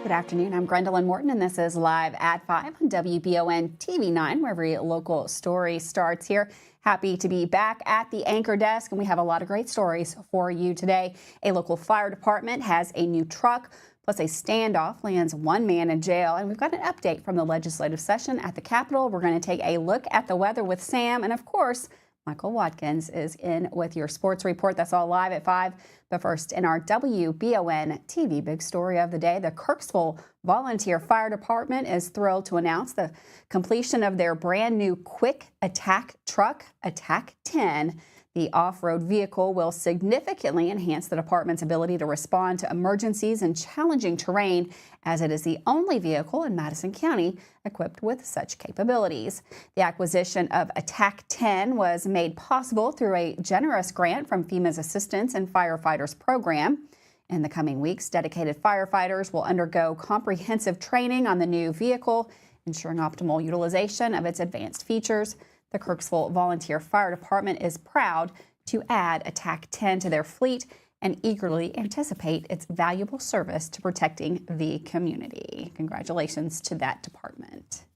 Good afternoon. I'm Gwendolyn Morton, and this is Live at 5 on WBON TV 9, where every local story starts here. Happy to be back at the anchor desk, and we have a lot of great stories for you today. A local fire department has a new truck, plus a standoff lands one man in jail. And we've got an update from the legislative session at the Capitol. We're going to take a look at the weather with Sam, and of course, Michael Watkins is in with your sports report. That's all live at 5. But first, in our WBON TV big story of the day, the Kirksville Volunteer Fire Department is thrilled to announce the completion of their brand new quick attack truck, Attack 10. The off-road vehicle will significantly enhance the department's ability to respond to emergencies and challenging terrain, as it is the only vehicle in Madison County equipped with such capabilities. The acquisition of Attack 10 was made possible through a generous grant from FEMA's Assistance in Firefighters program. In the coming weeks, dedicated firefighters will undergo comprehensive training on the new vehicle, ensuring optimal utilization of its advanced features. The Kirksville Volunteer Fire Department is proud to add Attack 10 to their fleet and eagerly anticipate its valuable service to protecting the community. Congratulations to that department.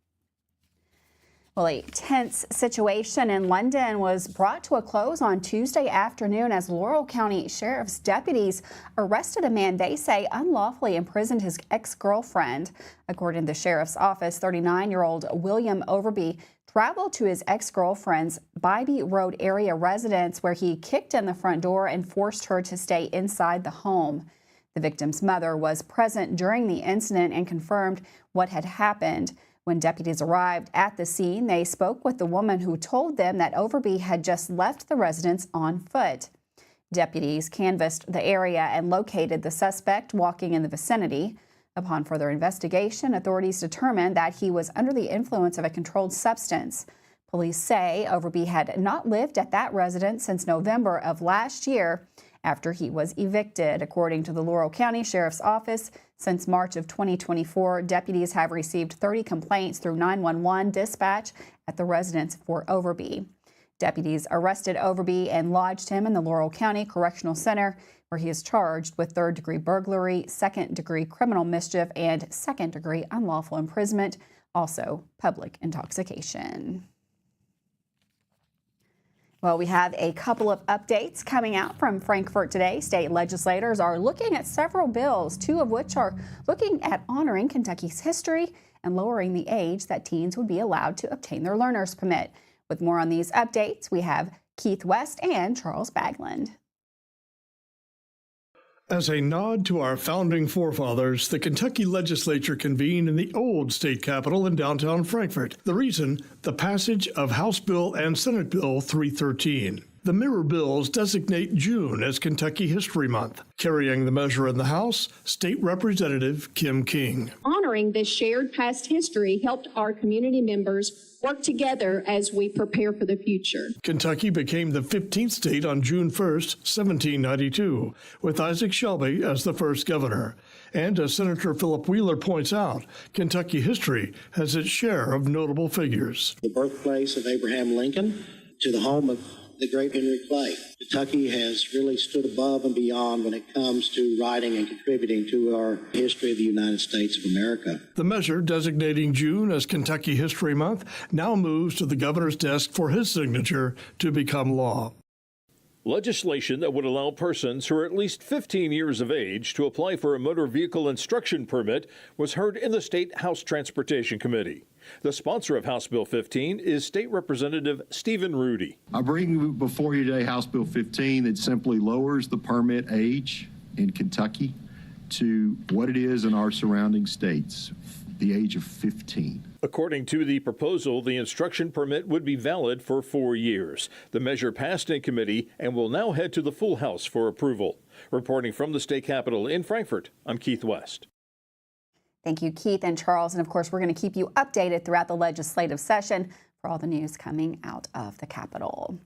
Well, a tense situation in London was brought to a close on Tuesday afternoon as Laurel County Sheriff's deputies arrested a man they say unlawfully imprisoned his ex-girlfriend. According to the sheriff's office, 39-year-old William Overby traveled to his ex-girlfriend's Bybee Road area residence, where he kicked in the front door and forced her to stay inside the home. The victim's mother was present during the incident and confirmed what had happened. When deputies arrived at the scene, they spoke with the woman who told them that Overby had just left the residence on foot. Deputies canvassed the area and located the suspect walking in the vicinity. Upon further investigation, authorities determined that he was under the influence of a controlled substance. Police say Overby had not lived at that residence since November of last year after he was evicted. According to the Laurel County Sheriff's Office, since March of 2024, deputies have received 30 complaints through 911 dispatch at the residence for Overby. Deputies arrested Overby and lodged him in the Laurel County Correctional Center, where he is charged with third-degree burglary, second-degree criminal mischief, and second-degree unlawful imprisonment, also public intoxication. Well, we have a couple of updates coming out from Frankfort today. State legislators are looking at several bills, two of which are looking at honoring Kentucky's history and lowering the age that teens would be allowed to obtain their learner's permit. With more on these updates, we have Keith West and Charles Bagland. As a nod to our founding forefathers, the Kentucky legislature convened in the old state capitol in downtown Frankfort. The reason? The passage of House Bill and Senate Bill 313. The mirror bills designate June as Kentucky History Month. Carrying the measure in the House, State Representative Kim King. Honoring this shared past history helped our community members work together as we prepare for the future. Kentucky became the 15th state on June 1st, 1792, with Isaac Shelby as the first governor. And as Senator Philip Wheeler points out, Kentucky history has its share of notable figures. The birthplace of Abraham Lincoln to the home of the great Henry Clay. Kentucky has really stood above and beyond when it comes to writing and contributing to our history of the United States of America. The measure designating June as Kentucky History Month now moves to the governor's desk for his signature to become law. Legislation that would allow persons who are at least 15 years of age to apply for a motor vehicle instruction permit was heard in the State House Transportation Committee. The sponsor of House Bill 15 is State Representative Stephen Rudy. I bring before you today House Bill 15 that simply lowers the permit age in Kentucky to what it is in our surrounding states, the age of 15. According to the proposal, the instruction permit would be valid for 4 years. The measure passed in committee and will now head to the full House for approval. Reporting from the state capitol in Frankfort, I'm Keith West. Thank you, Keith and Charles. And of course, we're going to keep you updated throughout the legislative session for all the news coming out of the Capitol.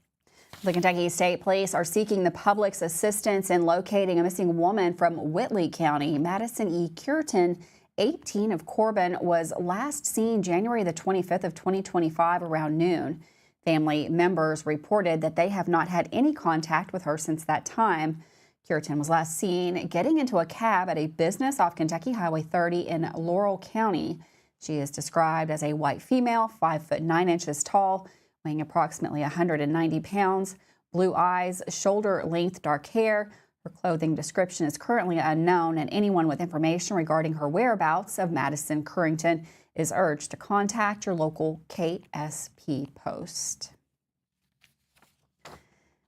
The Kentucky State Police are seeking the public's assistance in locating a missing woman from Whitley County. Madison E. Curtin, 18 of Corbin, was last seen January the 25th of 2025 around noon. Family members reported that they have not had any contact with her since that time. Cureton was last seen getting into a cab at a business off Kentucky Highway 30 in Laurel County. She is described as a white female, 5 foot 9 inches tall, weighing approximately 190 pounds, blue eyes, shoulder-length dark hair. Her clothing description is currently unknown, and anyone with information regarding her whereabouts of Madison Currington is urged to contact your local KSP post.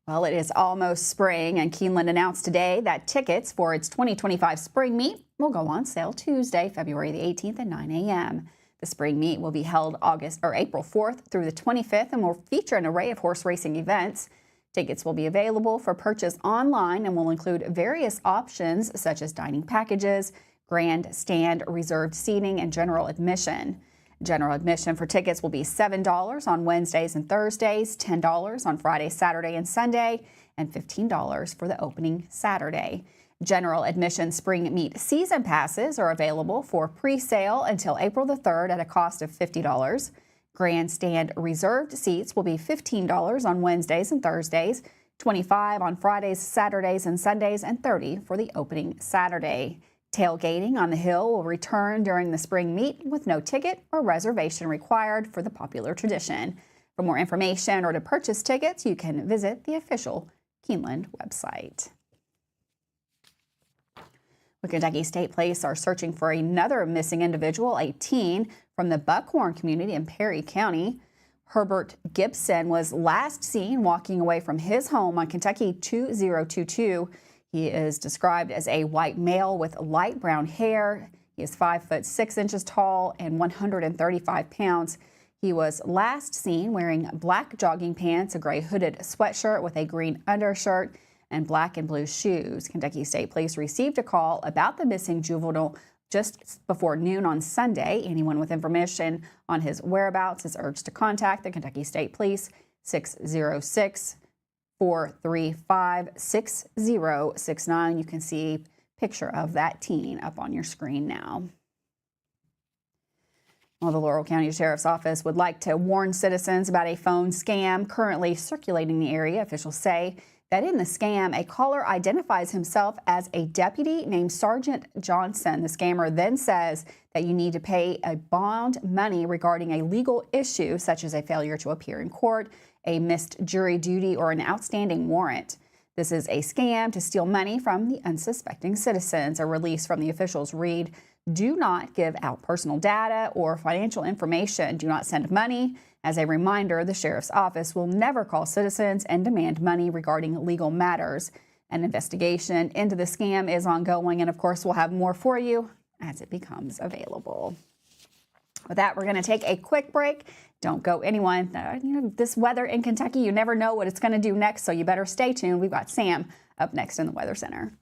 Well, it is almost spring, and Keeneland announced today that tickets for its 2025 spring meet will go on sale Tuesday, February the 18th at 9 a.m. The spring meet will be held April 4th through the 25th and will feature an array of horse racing events. Tickets will be available for purchase online and will include various options such as dining packages, grandstand, reserved seating, and general admission. General admission for tickets will be $7 on Wednesdays and Thursdays, $10 on Friday, Saturday, and Sunday, and $15 for the opening Saturday. General admission spring meet season passes are available for pre-sale until April the 3rd at a cost of $50. Grandstand reserved seats will be $15 on Wednesdays and Thursdays, $25 on Fridays, Saturdays, and Sundays, and $30 for the opening Saturday. Tailgating on the hill will return during the spring meet with no ticket or reservation required for the popular tradition. For more information or to purchase tickets, you can visit the official Keeneland website. The Kentucky State Police are searching for another missing individual, a teen from the Buckhorn community in Perry County. Herbert Gibson was last seen walking away from his home on Kentucky 2022. He is described as a white male with light brown hair. He is 5 foot 6 inches tall and 135 pounds. He was last seen wearing black jogging pants, a gray hooded sweatshirt with a green undershirt, and black and blue shoes. Kentucky State Police received a call about the missing juvenile just before noon on Sunday. Anyone with information on his whereabouts is urged to contact the Kentucky State Police 606-435-6069. You can see a picture of that teen up on your screen now. Well, the Laurel County Sheriff's Office would like to warn citizens about a phone scam currently circulating in the area. Officials say that in the scam, a caller identifies himself as a deputy named Sergeant Johnson. The scammer then says that you need to pay a bond money regarding a legal issue, such as a failure to appear in court, a missed jury duty, or an outstanding warrant. This is a scam to steal money from the unsuspecting citizens. A release from the officials read, "Do not give out personal data or financial information. Do not send money." As a reminder, the Sheriff's Office will never call citizens and demand money regarding legal matters. An investigation into the scam is ongoing, and of course, we'll have more for you as it becomes available. With that, we're going to take a quick break. Don't go anyone. This weather in Kentucky, you never know what it's going to do next, so you better stay tuned. We've got Sam up next in the Weather Center.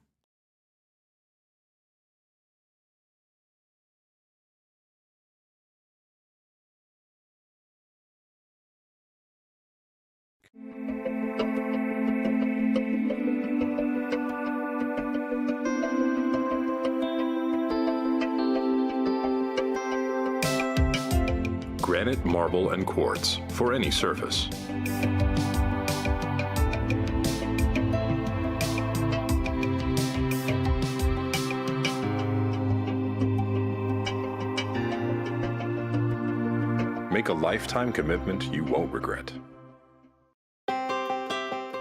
Granite, marble, and quartz for any surface. Make a lifetime commitment you won't regret.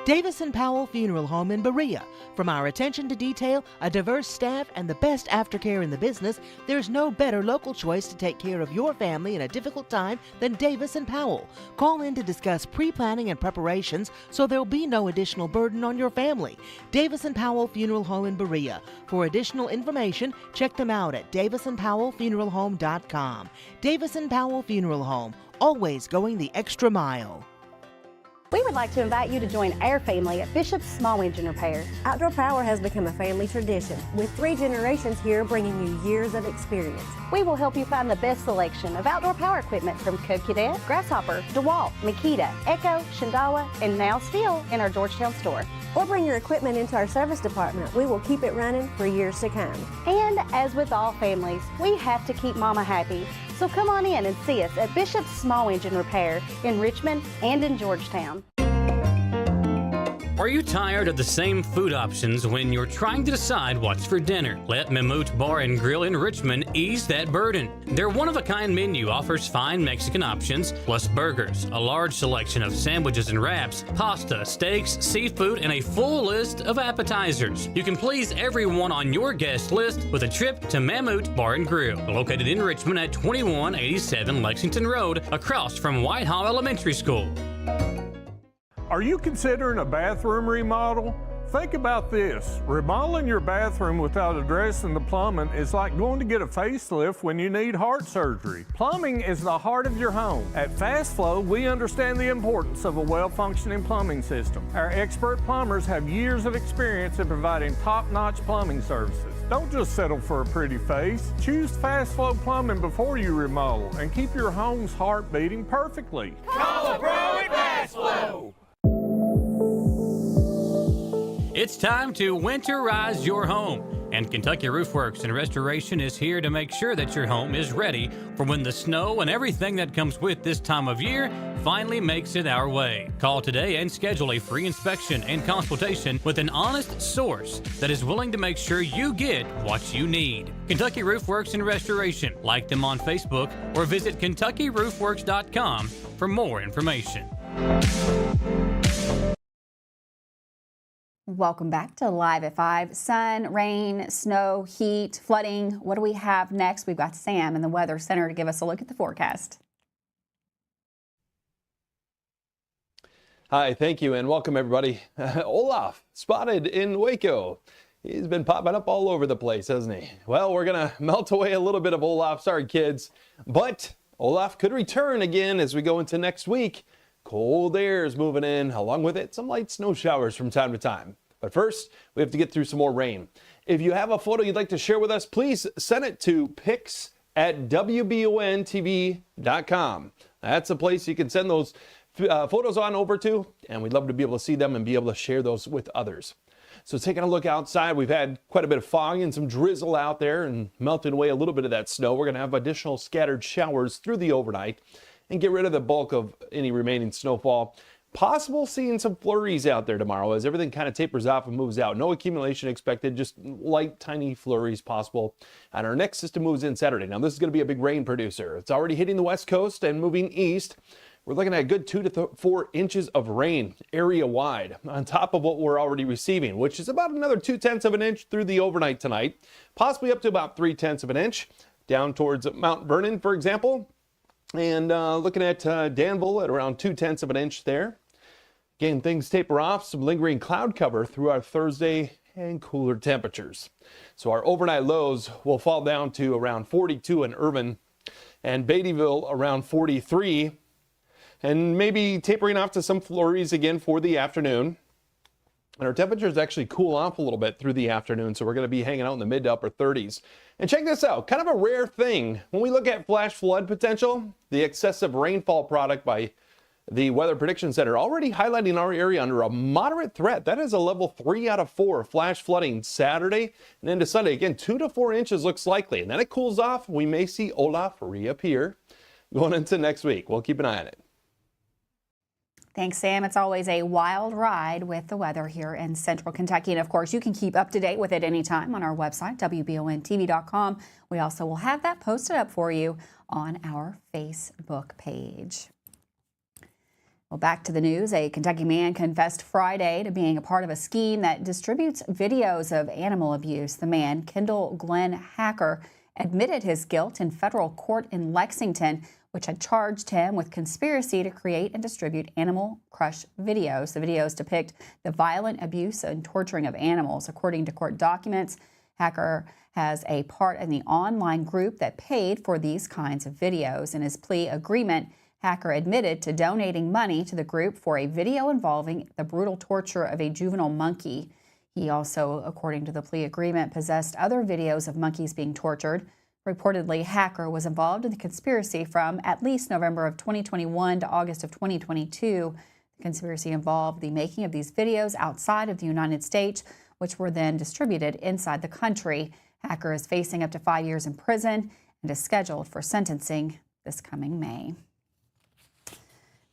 Davis & Powell Funeral Home in Berea. From our attention to detail, a diverse staff, and the best aftercare in the business, there's no better local choice to take care of your family in a difficult time than Davis & Powell. Call in to discuss pre-planning and preparations so there'll be no additional burden on your family. Davis & Powell Funeral Home in Berea. For additional information, check them out at davisandpowellfuneralhome.com. Davis & Powell Funeral Home, always going the extra mile. We would like to invite you to join our family at Bishop's Small Engine Repair. Outdoor Power has become a family tradition, with 3 generations here bringing you years of experience. We will help you find the best selection of outdoor power equipment from Code Cadet, Grasshopper, DeWalt, Makita, Echo, Shindawa, and now still in our Georgetown store. Or bring your equipment into our service department. We will keep it running for years to come. And as with all families, we have to keep Mama happy. So come on in and see us at Bishop's Small Engine Repair in Richmond and in Georgetown. Are you tired of the same food options when you're trying to decide what's for dinner? Let Mammut Bar and Grill in Richmond ease that burden. Their one-of-a-kind menu offers fine Mexican options, plus burgers, a large selection of sandwiches and wraps, pasta, steaks, seafood, and a full list of appetizers. You can please everyone on your guest list with a trip to Mammut Bar and Grill, located in Richmond at 2187 Lexington Road, across from Whitehall Elementary School. Are you considering a bathroom remodel? Think about this. Remodeling your bathroom without addressing the plumbing is like going to get a facelift when you need heart surgery. Plumbing is the heart of your home. At Fast Flow, we understand the importance of a well-functioning plumbing system. Our expert plumbers have years of experience in providing top-notch plumbing services. Don't just settle for a pretty face. Choose Fast Flow Plumbing before you remodel and keep your home's heart beating perfectly. Call a pro at Fast Flow! It's time to winterize your home, and Kentucky Roof Works and Restoration is here to make sure that your home is ready for when the snow and everything that comes with this time of year finally makes it our way. Call today and schedule a free inspection and consultation with an honest source that is willing to make sure you get what you need. Kentucky Roof Works and Restoration. Like them on Facebook or visit KentuckyRoofWorks.com for more information. Welcome back to Live at 5. Sun, rain, snow, heat, flooding. What do we have next? We've got Sam in the Weather Center to give us a look at the forecast. Hi, thank you, and welcome everybody. Olaf spotted in Waco. He's been popping up all over the place, hasn't he? Well, we're going to melt away a little bit of Olaf. Sorry, kids. But Olaf could return again as we go into next week. Cold air is moving in, along with it, some light snow showers from time to time. But first, we have to get through some more rain. If you have a photo you'd like to share with us, please send it to pics@wbontv.com. That's a place you can send those photos on over to, and we'd love to be able to see them and be able to share those with others. So taking a look outside, we've had quite a bit of fog and some drizzle out there and melting away a little bit of that snow. We're going to have additional scattered showers through the overnight and get rid of the bulk of any remaining snowfall. Possible seeing some flurries out there tomorrow as everything kind of tapers off and moves out. No accumulation expected, just light, tiny flurries possible. And our next system moves in Saturday. Now, this is going to be a big rain producer. It's already hitting the west coast and moving east. We're looking at a good 2 to 4 inches of rain area-wide on top of what we're already receiving, which is about another 0.2 of an inch through the overnight tonight, possibly up to about 0.3 of an inch down towards Mount Vernon, for example. And looking at Danville at around 0.2 of an inch there. Again, things taper off, some lingering cloud cover through our Thursday and cooler temperatures. So our overnight lows will fall down to around 42 in Irvine and Beattyville around 43. And maybe tapering off to some flurries again for the afternoon. And our temperatures actually cool off a little bit through the afternoon, so we're going to be hanging out in the mid to upper 30s. And check this out, kind of a rare thing. When we look at flash flood potential, the excessive rainfall product by the Weather Prediction Center already highlighting our area under a moderate threat. That is a level 3 out of 4 flash flooding Saturday and into Sunday. Again, 2 to 4 inches looks likely. And then it cools off. We may see Olaf reappear going into next week. We'll keep an eye on it. Thanks, Sam. It's always a wild ride with the weather here in Central Kentucky. And of course, you can keep up to date with it anytime on our website, wbontv.com. We also will have that posted up for you on our Facebook page. Well, back to the news. A Kentucky man confessed Friday to being a part of a scheme that distributes videos of animal abuse. The man, Kendall Glenn Hacker, admitted his guilt in federal court in Lexington, which had charged him with conspiracy to create and distribute animal crush videos. The videos depict the violent abuse and torturing of animals. According to court documents, Hacker has a part in the online group that paid for these kinds of videos. In his plea agreement, Hacker admitted to donating money to the group for a video involving the brutal torture of a juvenile monkey. He also, according to the plea agreement, possessed other videos of monkeys being tortured. Reportedly, Hacker was involved in the conspiracy from at least November of 2021 to August of 2022. The conspiracy involved the making of these videos outside of the United States, which were then distributed inside the country. Hacker is facing up to 5 years in prison and is scheduled for sentencing this coming May.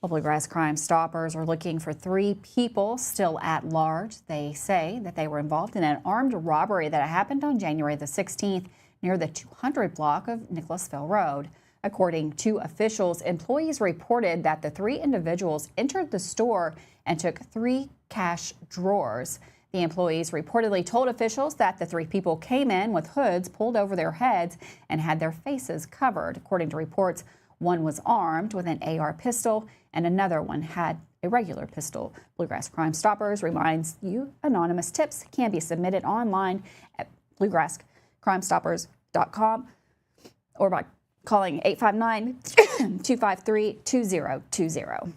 Well, Bluegrass Crime Stoppers are looking for 3 people still at large. They say that they were involved in an armed robbery that happened on January the 16th near the 200 block of Nicholasville Road. According to officials, employees reported that the 3 individuals entered the store and took 3 cash drawers. The employees reportedly told officials that the 3 people came in with hoods pulled over their heads and had their faces covered. According to reports, one was armed with an AR pistol and another one had a regular pistol. Bluegrass Crime Stoppers reminds you anonymous tips can be submitted online at bluegrasscrimestoppers.com or by calling 859-253-2020.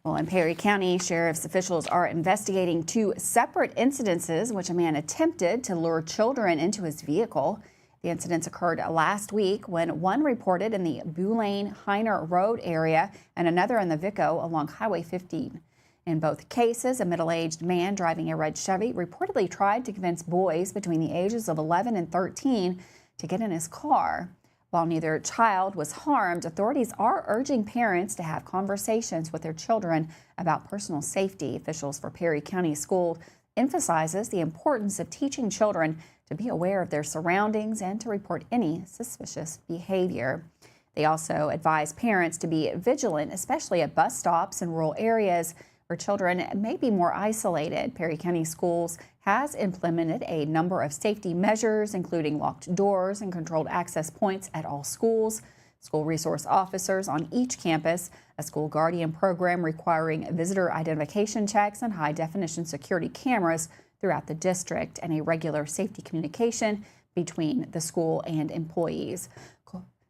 Well, in Perry County, sheriff's officials are investigating 2 separate incidences in which a man attempted to lure children into his vehicle. The incidents occurred last week when one reported in the Boulain-Heiner Road area and another in the Vico along Highway 15. In both cases, a middle-aged man driving a red Chevy reportedly tried to convince boys between the ages of 11 and 13 to get in his car. While neither child was harmed, authorities are urging parents to have conversations with their children about personal safety. Officials for Perry County School emphasizes the importance of teaching children to be aware of their surroundings and to report any suspicious behavior. They also advise parents to be vigilant, especially at bus stops in rural areas where children may be more isolated. Perry County Schools has implemented a number of safety measures, including locked doors and controlled access points at all schools, school resource officers on each campus, a school guardian program requiring visitor identification checks and high-definition security cameras throughout the district, and a regular safety communication between the school and employees.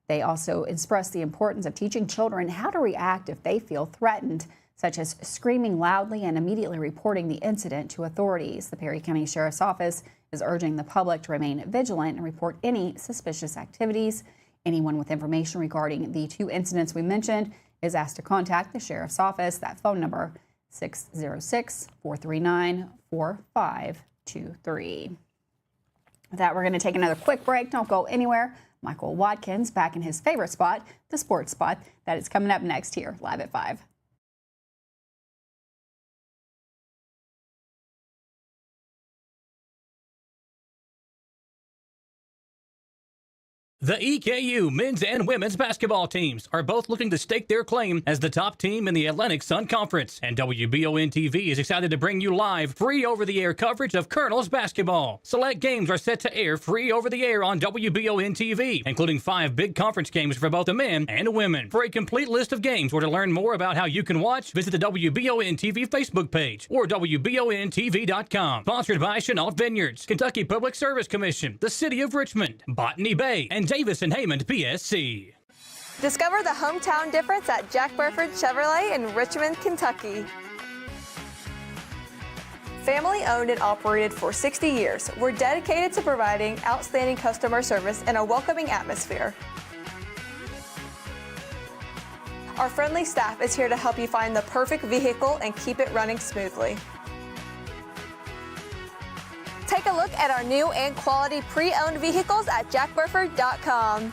They also express the importance of teaching children how to react if they feel threatened, such as screaming loudly and immediately reporting the incident to authorities. The Perry County Sheriff's Office is urging the public to remain vigilant and report any suspicious activities. Anyone with information regarding the 2 incidents we mentioned is asked to contact the Sheriff's Office. That phone number, 606-439-4523. With that, we're going to take another quick break. Don't go anywhere. Michael Watkins back in his favorite spot, the sports spot. That is coming up next here, live at 5. The EKU men's and women's basketball teams are both looking to stake their claim as the top team in the Atlantic Sun Conference, and WBON TV is excited to bring you live, free over-the-air coverage of Colonels basketball. Select games are set to air free over-the-air on WBON TV, including 5 big conference games for both the men and women. For a complete list of games or to learn more about how you can watch, visit the WBON TV Facebook page or WBONTV.com. Sponsored by Chenault Vineyards, Kentucky Public Service Commission, the City of Richmond, Botany Bay, and Davis and Haymond PSC. Discover the hometown difference at Jack Burford Chevrolet in Richmond, Kentucky. Family owned and operated for 60 years, we're dedicated to providing outstanding customer service and a welcoming atmosphere. Our friendly staff is here to help you find the perfect vehicle and keep it running smoothly. Take a look at our new and quality pre-owned vehicles at jackburford.com.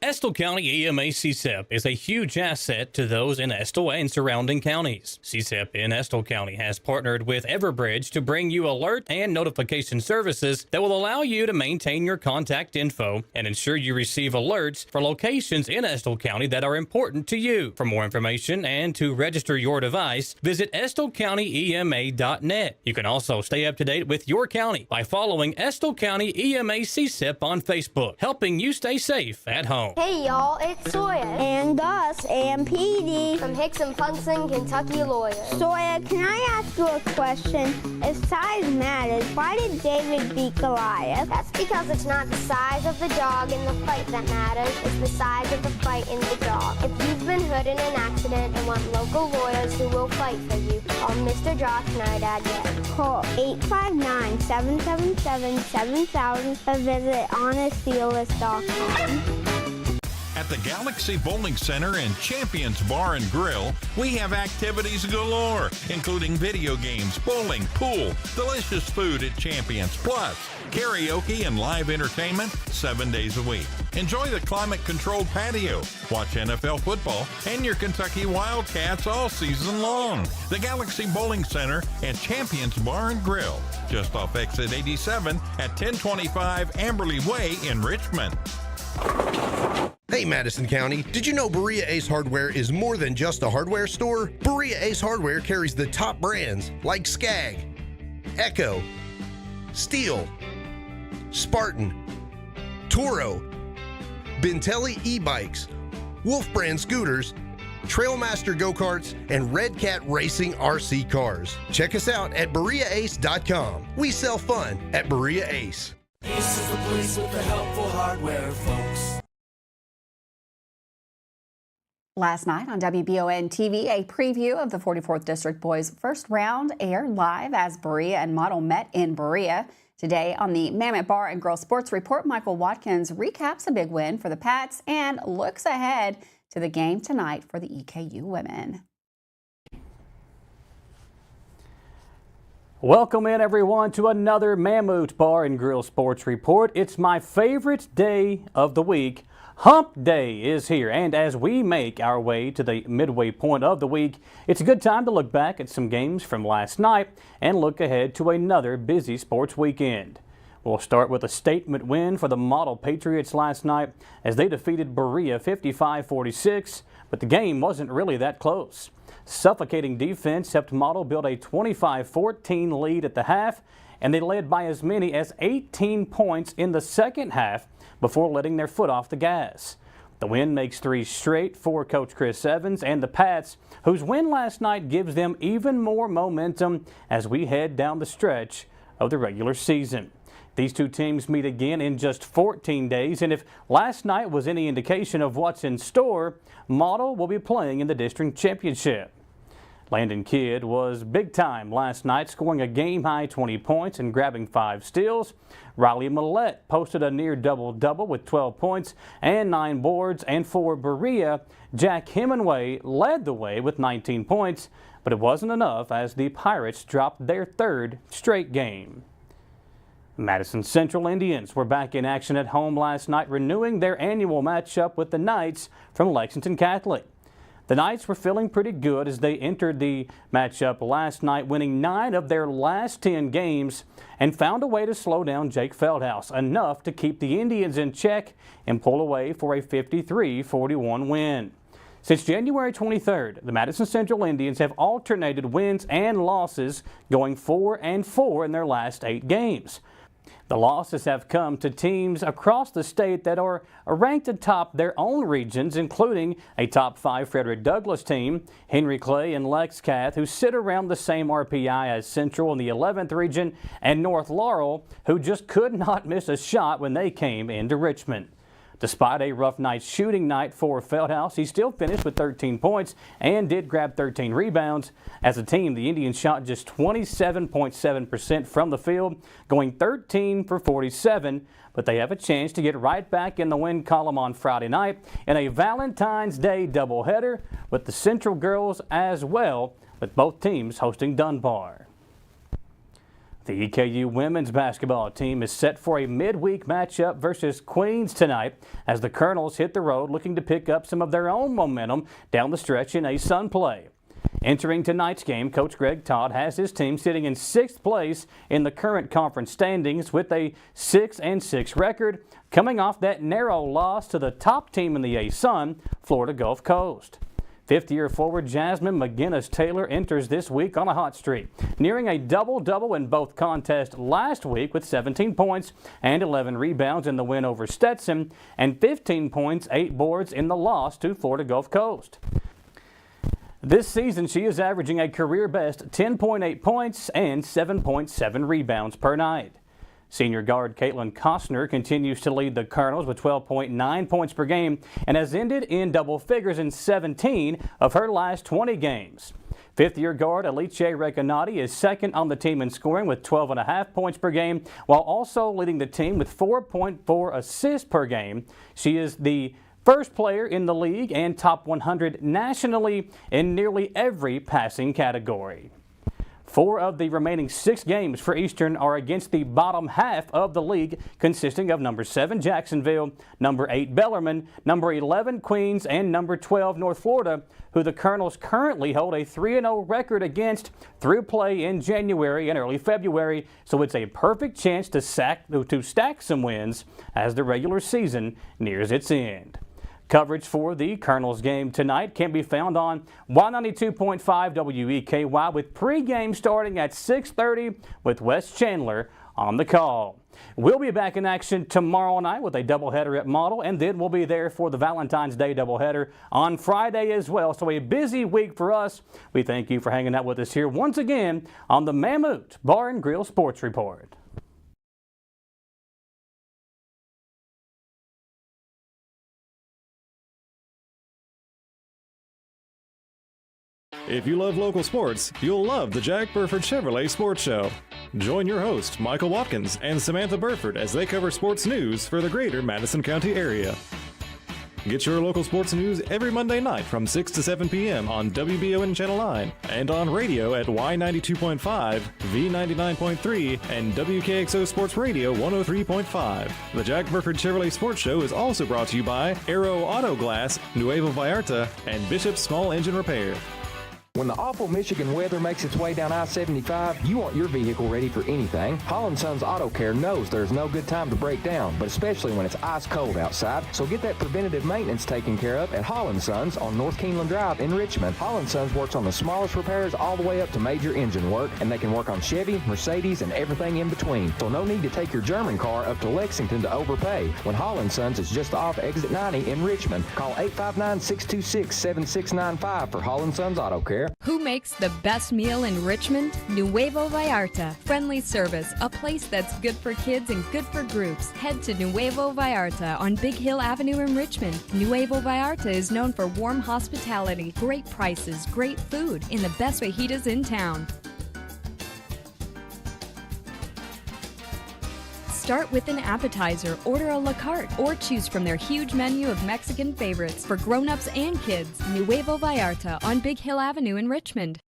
Estill County EMA CSEP is a huge asset to those in Estill and surrounding counties. CSEP in Estill County has partnered with Everbridge to bring you alert and notification services that will allow you to maintain your contact info and ensure you receive alerts for locations in Estill County that are important to you. For more information and to register your device, visit EstillCountyEMA.net. You can also stay up to date with your county by following Estill County EMA CSEP on Facebook, helping you stay safe at home. Hey y'all, it's Sawyer. And Gus and Petey. From Hicks and Punson, Kentucky lawyers. Sawyer, can I ask you a question? If size matters, why did David beat Goliath? That's because it's not the size of the dog in the fight that matters, it's the size of the fight in the dog. If you've been hurt in an accident and want local lawyers who will fight for you, call Mr. Josh Nydad again. Call 859-777-7000 or visit honestdealers.com. At the Galaxy Bowling Center and Champions Bar and Grill, we have activities galore, including video games, bowling, pool, delicious food at Champions, plus karaoke and live entertainment 7 days a week. Enjoy the climate-controlled patio, watch NFL football, and your Kentucky Wildcats all season long. The Galaxy Bowling Center and Champions Bar and Grill, just off exit 87 at 1025 Amberley Way in Richmond. Hey Madison County, did you know Berea Ace Hardware is more than just a hardware store? Berea Ace Hardware carries the top brands like Skag, Echo, Steel, Spartan, Toro, Bentelli e-bikes, Wolf brand scooters, Trailmaster go-karts, and Red Cat Racing RC cars. Check us out at BereaAce.com. We sell fun at Berea Ace. Ace is the place with the helpful hardware, folks. Last night on WBON TV, a preview of the 44th District Boys first round aired live as Berea and Model met in Berea. Today on the Mammoth Bar and Grill Sports Report, Michael Watkins recaps a big win for the Pats and looks ahead to the game tonight for the EKU women. Welcome in, everyone, to another Mammoth Bar and Grill Sports Report. It's my favorite day of the week. Hump Day is here, and as we make our way to the midway point of the week, it's a good time to look back at some games from last night and look ahead to another busy sports weekend. We'll start with a statement win for the Model Patriots last night as they defeated Berea 55-46, but the game wasn't really that close. Suffocating defense helped Model build a 25-14 lead at the half, and they led by as many as 18 points in the second half before letting their foot off the gas. The win makes 3 straight for Coach Chris Evans and the Pats, whose win last night gives them even more momentum as we head down the stretch of the regular season. These two teams meet again in just 14 days, and if last night was any indication of what's in store, Model will be playing in the district championship. Landon Kidd was big time last night, scoring a game-high 20 points and grabbing 5 steals. Riley Millette posted a near double-double with 12 points and 9 boards, and for Berea, Jack Hemingway led the way with 19 points, but it wasn't enough as the Pirates dropped their 3rd straight game. Madison Central Indians were back in action at home last night, renewing their annual matchup with the Knights from Lexington Catholic. The Knights were feeling pretty good as they entered the matchup last night, winning 9 of their last 10 games and found a way to slow down Jake Feldhouse enough to keep the Indians in check and pull away for a 53-41 win. Since January 23rd, the Madison Central Indians have alternated wins and losses, going 4-4 in their last 8 games. The losses have come to teams across the state that are ranked atop their own regions, including a top 5 Frederick Douglass team, Henry Clay and Lex Cath, who sit around the same RPI as Central in the 11th region, and North Laurel, who just could not miss a shot when they came into Richmond. Despite a rough night's shooting night for Feldhouse, he still finished with 13 points and did grab 13 rebounds. As a team, the Indians shot just 27.7% from the field, going 13 for 47, but they have a chance to get right back in the win column on Friday night in a Valentine's Day doubleheader with the Central girls as well, with both teams hosting Dunbar. The EKU women's basketball team is set for a midweek matchup versus Queens tonight as the Colonels hit the road looking to pick up some of their own momentum down the stretch in ASUN play. Entering tonight's game, Coach Greg Todd has his team sitting in 6th place in the current conference standings with a 6-6 record, coming off that narrow loss to the top team in the ASUN, Florida Gulf Coast. 5th-year forward Jasmine McGinnis-Taylor enters this week on a hot streak, nearing a double-double in both contests last week with 17 points and 11 rebounds in the win over Stetson, and 15 points, 8 boards in the loss to Florida Gulf Coast. This season, she is averaging a career-best 10.8 points and 7.7 rebounds per night. Senior guard Caitlin Costner continues to lead the Colonels with 12.9 points per game and has ended in double figures in 17 of her last 20 games. 5th-year guard Alice Recanati is second on the team in scoring with 12.5 points per game, while also leading the team with 4.4 assists per game. She is the first player in the league and top 100 nationally in nearly every passing category. 4 of the remaining 6 games for Eastern are against the bottom half of the league, consisting of number 7 Jacksonville, number 8 Bellarmine, number 11 Queens, and number 12 North Florida, who the Colonels currently hold a 3-0 record against through play in January and early February. So it's a perfect chance to stack some wins as the regular season nears its end. Coverage for the Colonels game tonight can be found on Y92.5 WEKY with pregame starting at 6:30 with Wes Chandler on the call. We'll be back in action tomorrow night with a doubleheader at Model, and then we'll be there for the Valentine's Day doubleheader on Friday as well. So a busy week for us. We thank you for hanging out with us here once again on the Mammoth Bar and Grill Sports Report. If you love local sports, you'll love the Jack Burford Chevrolet Sports Show. Join your host, Michael Watkins, and Samantha Burford as they cover sports news for the greater Madison County area. Get your local sports news every Monday night from 6 to 7 p.m. on WBON Channel 9 and on radio at Y92.5, V99.3, and WKXO Sports Radio 103.5. The Jack Burford Chevrolet Sports Show is also brought to you by Aero Auto Glass, Nuevo Vallarta, and Bishop's Small Engine Repair. When the awful Michigan weather makes its way down I-75, you want your vehicle ready for anything. Holland Sons Auto Care knows there's no good time to break down, but especially when it's ice cold outside. So get that preventative maintenance taken care of at Holland Sons on North Keeneland Drive in Richmond. Holland Sons works on the smallest repairs all the way up to major engine work, and they can work on Chevy, Mercedes, and everything in between. So no need to take your German car up to Lexington to overpay. When Holland Sons is just off exit 90 in Richmond, call 859-626-7695 for Holland Sons Auto Care. Who makes the best meal in Richmond? Nuevo Vallarta. Friendly service, a place that's good for kids and good for groups. Head to Nuevo Vallarta on Big Hill Avenue in Richmond. Nuevo Vallarta is known for warm hospitality, great prices, great food, and the best fajitas in town. Start with an appetizer, order a la carte, or choose from their huge menu of Mexican favorites for grown-ups and kids. Nuevo Vallarta on Big Hill Avenue in Richmond.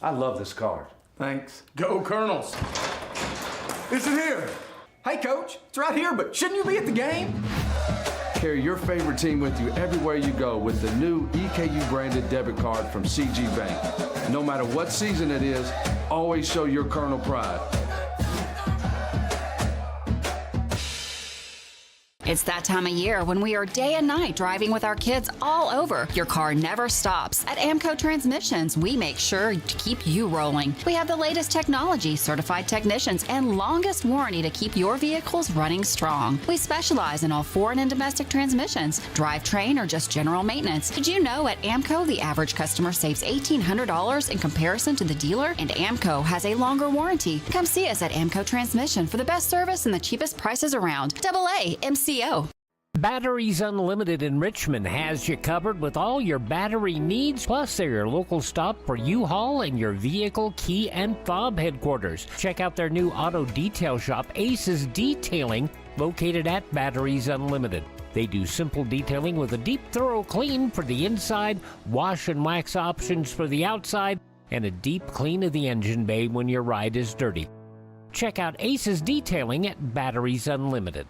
I love this card. Thanks. Go Colonels! Is it here? Hey Coach, it's right here, but shouldn't you be at the game? Carry your favorite team with you everywhere you go with the new EKU branded debit card from CG Bank. No matter what season it is, always show your Colonel pride. It's that time of year when we are day and night driving with our kids all over. Your car never stops. At AMCO Transmissions, we make sure to keep you rolling. We have the latest technology, certified technicians, and longest warranty to keep your vehicles running strong. We specialize in all foreign and domestic transmissions, drivetrain, or just general maintenance. Did you know at AMCO the average customer saves $1,800 in comparison to the dealer? And AMCO has a longer warranty. Come see us at AMCO Transmission for the best service and the cheapest prices around. AA MCO. Batteries Unlimited in Richmond has you covered with all your battery needs, plus they're your local stop for U-Haul and your vehicle key and fob headquarters. Check out their new auto detail shop, Aces Detailing, located at Batteries Unlimited. They do simple detailing with a deep, thorough clean for the inside, wash and wax options for the outside, and a deep clean of the engine bay when your ride is dirty. Check out Aces Detailing at Batteries Unlimited.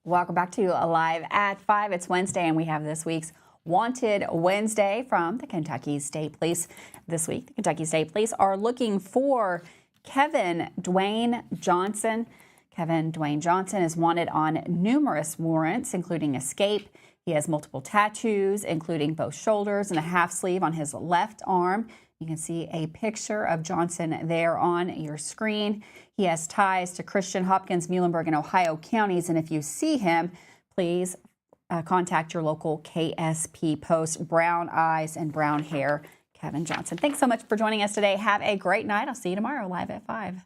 Welcome back to Live at 5. It's Wednesday, and we have this week's Wanted Wednesday from the Kentucky State Police. This week, the Kentucky State Police are looking for Kevin Dwayne Johnson. Kevin Dwayne Johnson is wanted on numerous warrants, including escape. He has multiple tattoos, including both shoulders and a half sleeve on his left arm. You can see a picture of Johnson there on your screen. He has ties to Christian, Hopkins, Muhlenberg, and Ohio counties. And if you see him, please contact your local KSP post. Brown eyes and brown hair, Kevin Johnson. Thanks so much for joining us today. Have a great night. I'll see you tomorrow live at 5.